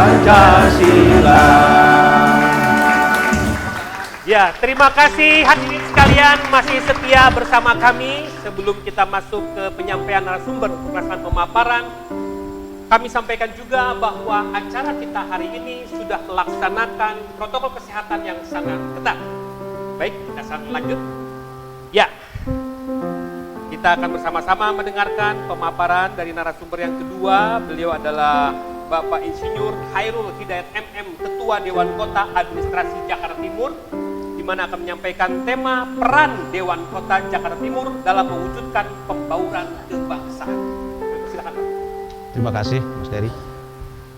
Pancasila. Ya, terima kasih hadirin sekalian masih setia bersama kami. Sebelum kita masuk ke penyampaian narasumber untuk pelaksanaan pemaparan, kami sampaikan juga bahwa acara kita hari ini sudah melaksanakan protokol kesehatan yang sangat ketat. Baik, kita sambil lanjut. Ya, kita akan bersama-sama mendengarkan pemaparan dari narasumber yang kedua. Beliau adalah Bapak Insinyur Hairul Hidayat MM, Ketua Dewan Kota Administrasi Jakarta Timur, di mana akan menyampaikan tema peran Dewan Kota Jakarta Timur dalam mewujudkan pembauran kebangsaan. Silakan, Pak. Terima kasih, Mas Dery.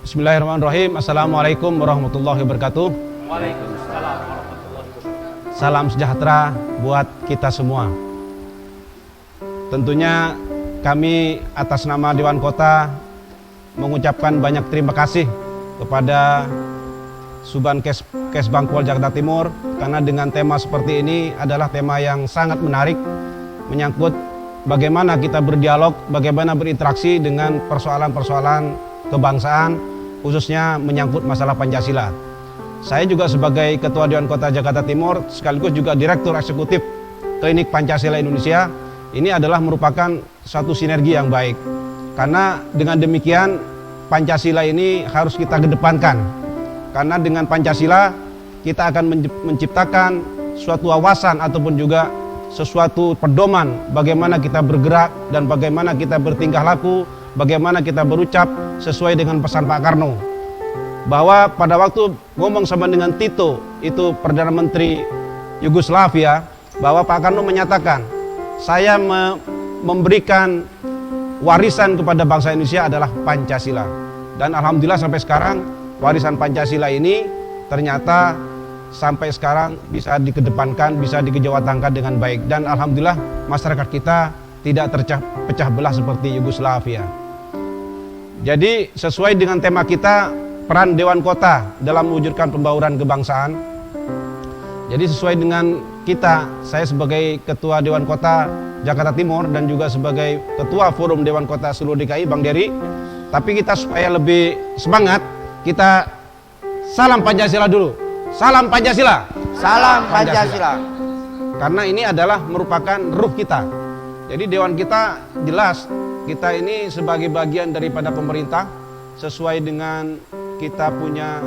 Bismillahirrahmanirrahim. Assalamualaikum warahmatullahi wabarakatuh. Waalaikumsalam warahmatullahi wabarakatuh. Salam sejahtera buat kita semua. Tentunya kami atas nama Dewan Kota mengucapkan banyak terima kasih kepada Subbankes Bangpol Jakarta Timur, karena dengan tema seperti ini adalah tema yang sangat menarik, menyangkut bagaimana kita berdialog, bagaimana berinteraksi dengan persoalan-persoalan kebangsaan, khususnya menyangkut masalah Pancasila. Saya juga sebagai Ketua Dewan Kota Jakarta Timur, sekaligus juga Direktur Eksekutif Klinik Pancasila Indonesia, ini adalah merupakan suatu sinergi yang baik. Karena dengan demikian Pancasila ini harus kita kedepankan. Karena dengan Pancasila kita akan menciptakan suatu wawasan ataupun juga sesuatu pedoman bagaimana kita bergerak dan bagaimana kita bertingkah laku, bagaimana kita berucap sesuai dengan pesan Pak Karno. Bahwa pada waktu ngomong sama dengan Tito, itu Perdana Menteri Yugoslavia, bahwa Pak Karno menyatakan, saya memberikan warisan kepada bangsa Indonesia adalah Pancasila. Dan alhamdulillah sampai sekarang warisan Pancasila ini ternyata sampai sekarang bisa dikedepankan, bisa dikejawantangkan dengan baik. Dan alhamdulillah masyarakat kita tidak terpecah belah seperti Yugoslavia. Jadi sesuai dengan tema kita, peran Dewan Kota dalam mewujudkan pembauran kebangsaan. Jadi sesuai dengan kita, saya sebagai Ketua Dewan Kota Jakarta Timur dan juga sebagai Ketua Forum Dewan Kota seluruh DKI, Bang Dery. Tapi kita supaya lebih semangat, kita salam Pancasila dulu. Salam Pancasila. Salam Pancasila. Karena ini adalah merupakan ruh kita. Jadi Dewan kita jelas, kita ini sebagai bagian daripada pemerintah, sesuai dengan kita punya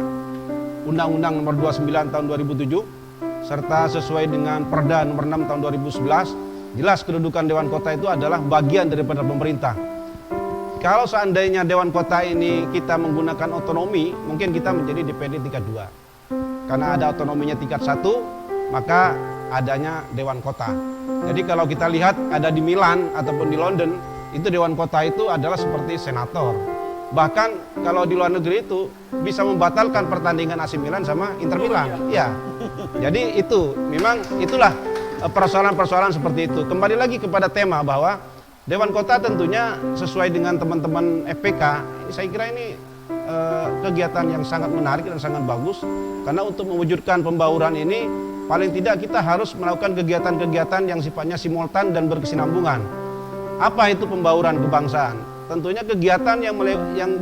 Undang-Undang Nomor 29 Tahun 2007, serta sesuai dengan Perda Nomor 6 Tahun 2011, jelas kedudukan Dewan Kota itu adalah bagian daripada pemerintah. Kalau seandainya Dewan Kota ini kita menggunakan otonomi, mungkin kita menjadi DPD tingkat 2. Karena ada otonominya tingkat 1, maka adanya Dewan Kota. Jadi kalau kita lihat ada di Milan ataupun di London, itu Dewan Kota itu adalah seperti senator. Bahkan kalau di luar negeri itu bisa membatalkan pertandingan AC Milan sama Inter Milan. Ya. Jadi itu memang itulah persoalan-persoalan seperti itu. Kembali lagi kepada tema bahwa Dewan Kota tentunya sesuai dengan teman-teman FPK, saya kira ini kegiatan yang sangat menarik dan sangat bagus. Karena untuk mewujudkan pembauran ini paling tidak kita harus melakukan kegiatan-kegiatan yang sifatnya simultan dan berkesinambungan. Apa itu pembauran kebangsaan? Tentunya kegiatan yang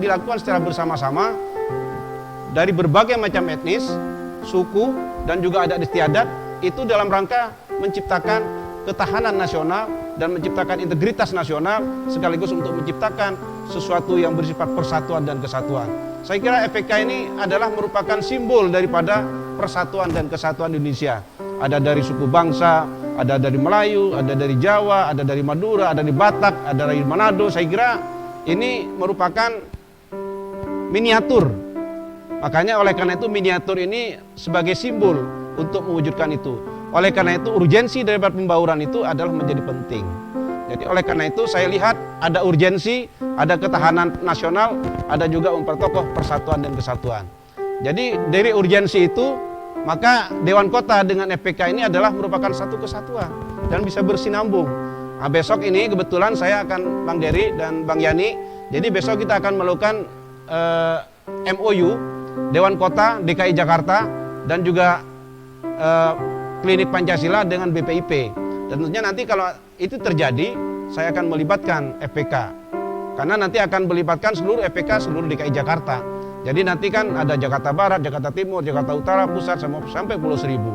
dilakukan secara bersama-sama dari berbagai macam etnis, suku, dan juga adat istiadat, itu dalam rangka menciptakan ketahanan nasional dan menciptakan integritas nasional, sekaligus untuk menciptakan sesuatu yang bersifat persatuan dan kesatuan. Saya kira FPK ini adalah merupakan simbol daripada persatuan dan kesatuan Indonesia. Ada dari suku bangsa, ada dari Melayu, ada dari Jawa, ada dari Madura, ada dari Batak, ada dari Manado. Saya kira ini merupakan miniatur. Makanya oleh karena itu miniatur ini sebagai simbol untuk mewujudkan itu. Oleh karena itu urgensi daripada pembauran itu adalah menjadi penting. Jadi oleh karena itu saya lihat ada urgensi, ada ketahanan nasional, ada juga memperkokoh persatuan dan kesatuan. Jadi dari urgensi itu, maka Dewan Kota dengan FPK ini adalah merupakan satu kesatuan dan bisa bersinambung. Nah, besok ini kebetulan saya akan Bang Dery dan Bang Yani. Jadi besok kita akan melakukan MOU Dewan Kota DKI Jakarta dan juga Klinik Pancasila dengan BPIP. Dan tentunya nanti kalau itu terjadi, saya akan melibatkan FPK. Karena nanti akan melibatkan seluruh FPK seluruh DKI Jakarta. Jadi nanti kan ada Jakarta Barat, Jakarta Timur, Jakarta Utara, Pusat, sampai Pulau Seribu.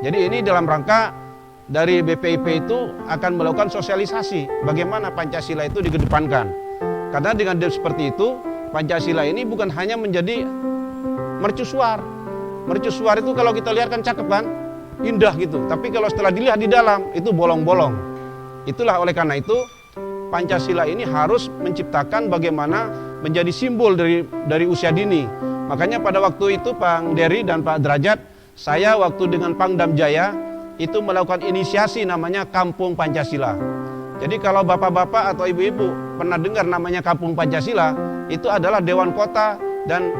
Jadi ini dalam rangka dari BPIP itu akan melakukan sosialisasi bagaimana Pancasila itu dikedepankan. Karena dengan seperti itu, Pancasila ini bukan hanya menjadi mercusuar. Mercusuar itu kalau kita lihat kan cakep kan, indah gitu. Tapi kalau setelah dilihat di dalam, itu bolong-bolong. Itulah oleh karena itu, Pancasila ini harus menciptakan bagaimana menjadi simbol dari usia dini. Makanya pada waktu itu Pak Dery dan Pak Derajat, saya waktu dengan Pangdam Jaya itu melakukan inisiasi namanya Kampung Pancasila. Jadi kalau bapak-bapak atau ibu-ibu pernah dengar namanya Kampung Pancasila, itu adalah Dewan Kota dan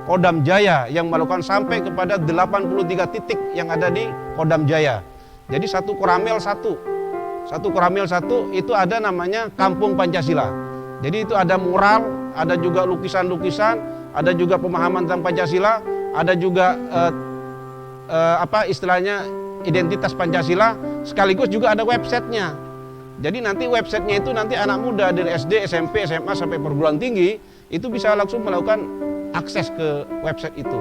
Kodam Jaya yang melakukan sampai kepada 83 titik yang ada di Kodam Jaya. Jadi satu koramil satu itu ada namanya Kampung Pancasila. Jadi itu ada mural, ada juga lukisan-lukisan, ada juga pemahaman tentang Pancasila, ada juga istilahnya identitas Pancasila, sekaligus juga ada websitenya. Jadi nanti websitenya itu nanti anak muda dari SD, SMP, SMA sampai perguruan tinggi itu bisa langsung melakukan akses ke website itu.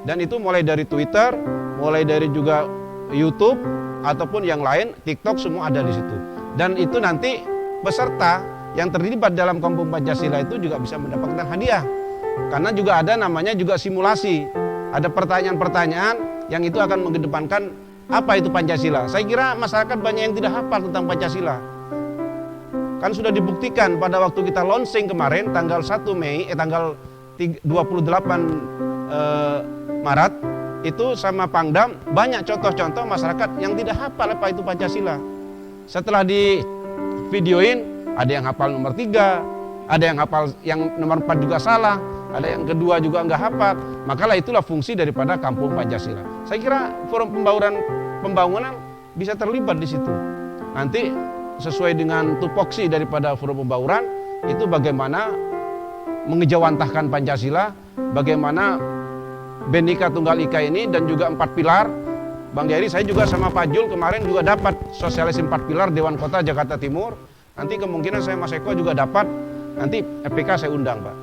Dan itu mulai dari Twitter, mulai dari juga YouTube ataupun yang lain, TikTok, semua ada di situ. Dan itu nanti peserta yang terlibat dalam Kampung Pancasila itu juga bisa mendapatkan hadiah. Karena juga ada namanya juga simulasi. Ada pertanyaan-pertanyaan yang itu akan mengedepankan apa itu Pancasila. Saya kira masyarakat banyak yang tidak hafal tentang Pancasila. Kan sudah dibuktikan pada waktu kita launching kemarin tanggal 1 Mei, tanggal 28 Maret itu sama Pangdam banyak contoh-contoh masyarakat yang tidak hafal apa itu Pancasila. Setelah di videoin ada yang hafal nomor 3, ada yang hafal yang nomor 4 juga salah, ada yang kedua juga enggak hafal. Makalah itulah fungsi daripada Kampung Pancasila. Saya kira forum pembangunan bisa terlibat di situ. Nanti sesuai dengan tupoksi daripada forum pembangunan itu bagaimana mengejawantahkan Pancasila, bagaimana Bhinneka Tunggal Ika ini dan juga 4 pilar. Bang Dery, saya juga sama Pak Jul kemarin juga dapat sosialisasi 4 pilar Dewan Kota Jakarta Timur. Nanti kemungkinan saya Mas Eko juga dapat, nanti FPK saya undang Pak.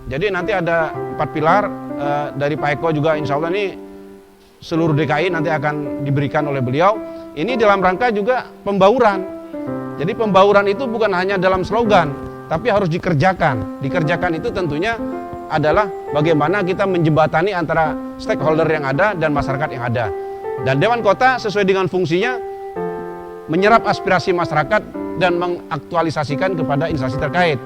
Jadi nanti ada 4 pilar dari Pak Eko juga insya Allah ini seluruh DKI nanti akan diberikan oleh beliau. Ini dalam rangka juga pembauran. Jadi pembauran itu bukan hanya dalam slogan, tapi harus dikerjakan. Dikerjakan itu tentunya adalah bagaimana kita menjembatani antara stakeholder yang ada dan masyarakat yang ada. Dan Dewan Kota sesuai dengan fungsinya menyerap aspirasi masyarakat dan mengaktualisasikan kepada instansi terkait.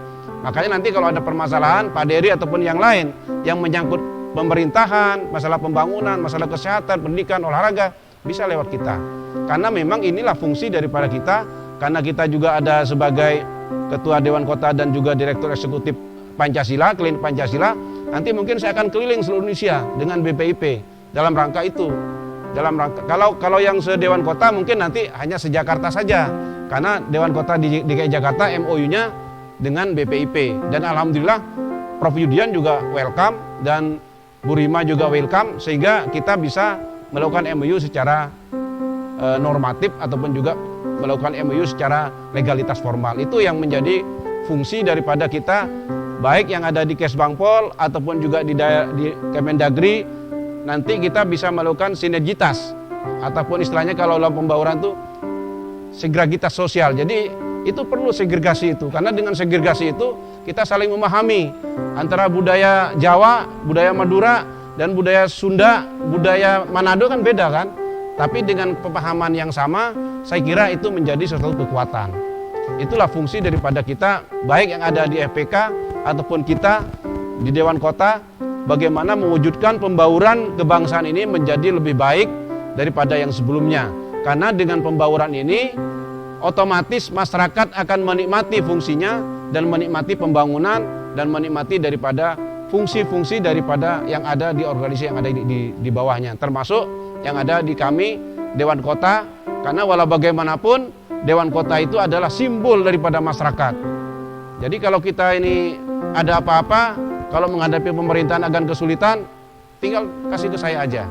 Makanya nanti kalau ada permasalahan Pak Dery ataupun yang lain yang menyangkut pemerintahan, masalah pembangunan, masalah kesehatan, pendidikan, olahraga, bisa lewat kita. Karena memang inilah fungsi daripada kita, karena kita juga ada sebagai Ketua Dewan Kota dan juga Direktur Eksekutif Pancasila, Klinik Pancasila. Nanti mungkin saya akan keliling seluruh Indonesia dengan BPIP dalam rangka itu. Dalam rangka kalau yang se-Dewan Kota mungkin nanti hanya se-Jakarta saja. Karena Dewan Kota di DKI Jakarta MOU-nya dengan BPIP. Dan alhamdulillah Prof Yudian juga welcome dan Bu Rima juga welcome sehingga kita bisa melakukan MOU secara normatif ataupun juga melakukan MOU secara legalitas formal. Itu yang menjadi fungsi daripada kita baik yang ada di Kesbangpol ataupun juga di Kemendagri. Nanti kita bisa melakukan sinergitas ataupun istilahnya kalau dalam pembauran itu segregitas sosial. Jadi itu perlu segregasi itu karena dengan segregasi itu kita saling memahami antara budaya Jawa, budaya Madura dan budaya Sunda, budaya Manado kan beda kan. Tapi dengan pemahaman yang sama, saya kira itu menjadi suatu kekuatan. Itulah fungsi daripada kita, baik yang ada di FPK ataupun kita di Dewan Kota, bagaimana mewujudkan pembauran kebangsaan ini menjadi lebih baik daripada yang sebelumnya. Karena dengan pembauran ini, otomatis masyarakat akan menikmati fungsinya dan menikmati pembangunan dan menikmati daripada fungsi-fungsi daripada yang ada di organisasi yang ada di bawahnya. Termasuk yang ada di kami Dewan Kota, karena walau bagaimanapun Dewan Kota itu adalah simbol daripada masyarakat. Jadi kalau kita ini ada apa-apa, kalau menghadapi pemerintahan agak kesulitan, tinggal kasih ke saya aja,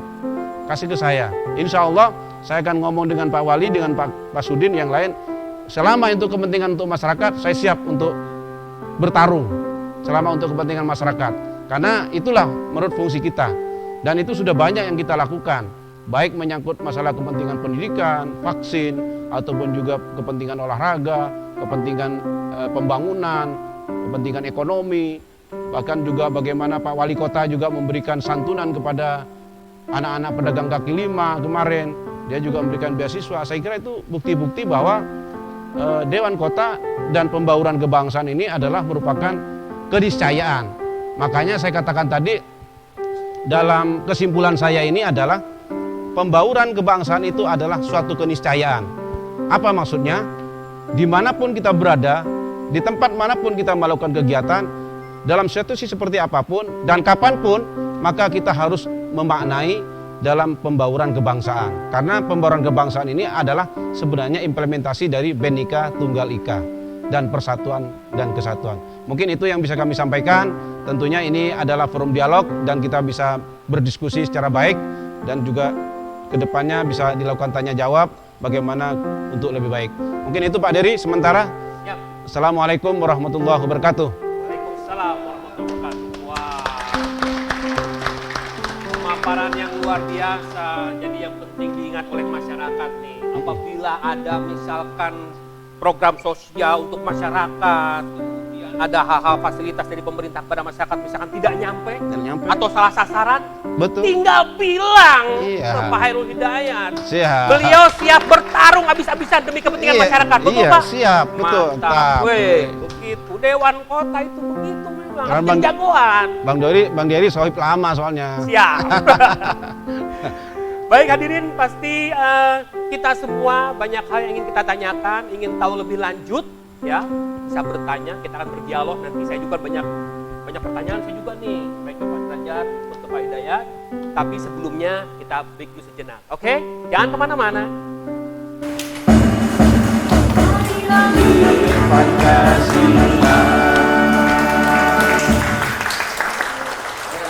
kasih ke saya. Insya Allah saya akan ngomong dengan Pak Wali, dengan Pak Sudin yang lain. Selama itu kepentingan untuk masyarakat, saya siap untuk bertarung. Selama untuk kepentingan masyarakat. Karena itulah menurut fungsi kita. Dan itu sudah banyak yang kita lakukan. Baik menyangkut masalah kepentingan pendidikan, vaksin, ataupun juga kepentingan olahraga, kepentingan pembangunan, kepentingan ekonomi. Bahkan juga bagaimana Pak Wali Kota juga memberikan santunan kepada anak-anak pedagang kaki lima kemarin. Dia juga memberikan beasiswa. Saya kira itu bukti-bukti bahwa Dewan Kota dan pembauran kebangsaan ini adalah merupakan keniscayaan. Makanya saya katakan tadi, dalam kesimpulan saya ini adalah pembauran kebangsaan itu adalah suatu keniscayaan. Apa maksudnya? Dimanapun kita berada, di tempat manapun kita melakukan kegiatan, dalam situasi seperti apapun dan kapanpun, maka kita harus memaknai dalam pembauran kebangsaan. Karena pembauran kebangsaan ini adalah sebenarnya implementasi dari Bhinneka Tunggal Ika dan persatuan dan kesatuan. Mungkin itu yang bisa kami sampaikan. Tentunya ini adalah forum dialog dan kita bisa berdiskusi secara baik dan juga kedepannya bisa dilakukan tanya jawab bagaimana untuk lebih baik. Mungkin itu Pak Dery sementara. Ya. Assalamualaikum warahmatullahi wabarakatuh. Waalaikumsalam warahmatullahi wabarakatuh. Wah, pemaparan yang luar biasa. Jadi yang penting diingat oleh masyarakat nih, apabila ada misalkan program sosial untuk masyarakat, kemudian ada hal-hal fasilitas dari pemerintah kepada masyarakat misalkan tidak nyampe, atau salah sasaran, Betul. tinggal bilang Iya. ke Pak Hairul Hidayat. Siap. Beliau siap bertarung habis-habisan demi kepentingan Iya, masyarakat, betul iya, Pak? siap, betul. Mantap, weh, begitu. Dewan Kota itu begitu memang, Karena tim jagoan. Bang Dery sohib lama soalnya. Siap. Baik hadirin, pasti kita semua banyak hal yang ingin kita tanyakan, ingin tahu lebih lanjut, ya. Bisa bertanya, kita akan berdialog. Nanti saya juga banyak pertanyaan saya juga nih, baik ke Pak Derajat, ke Pak Hidayat. Tapi sebelumnya kita break dulu sejenak, oke? Jangan kemana-mana. Pancasila.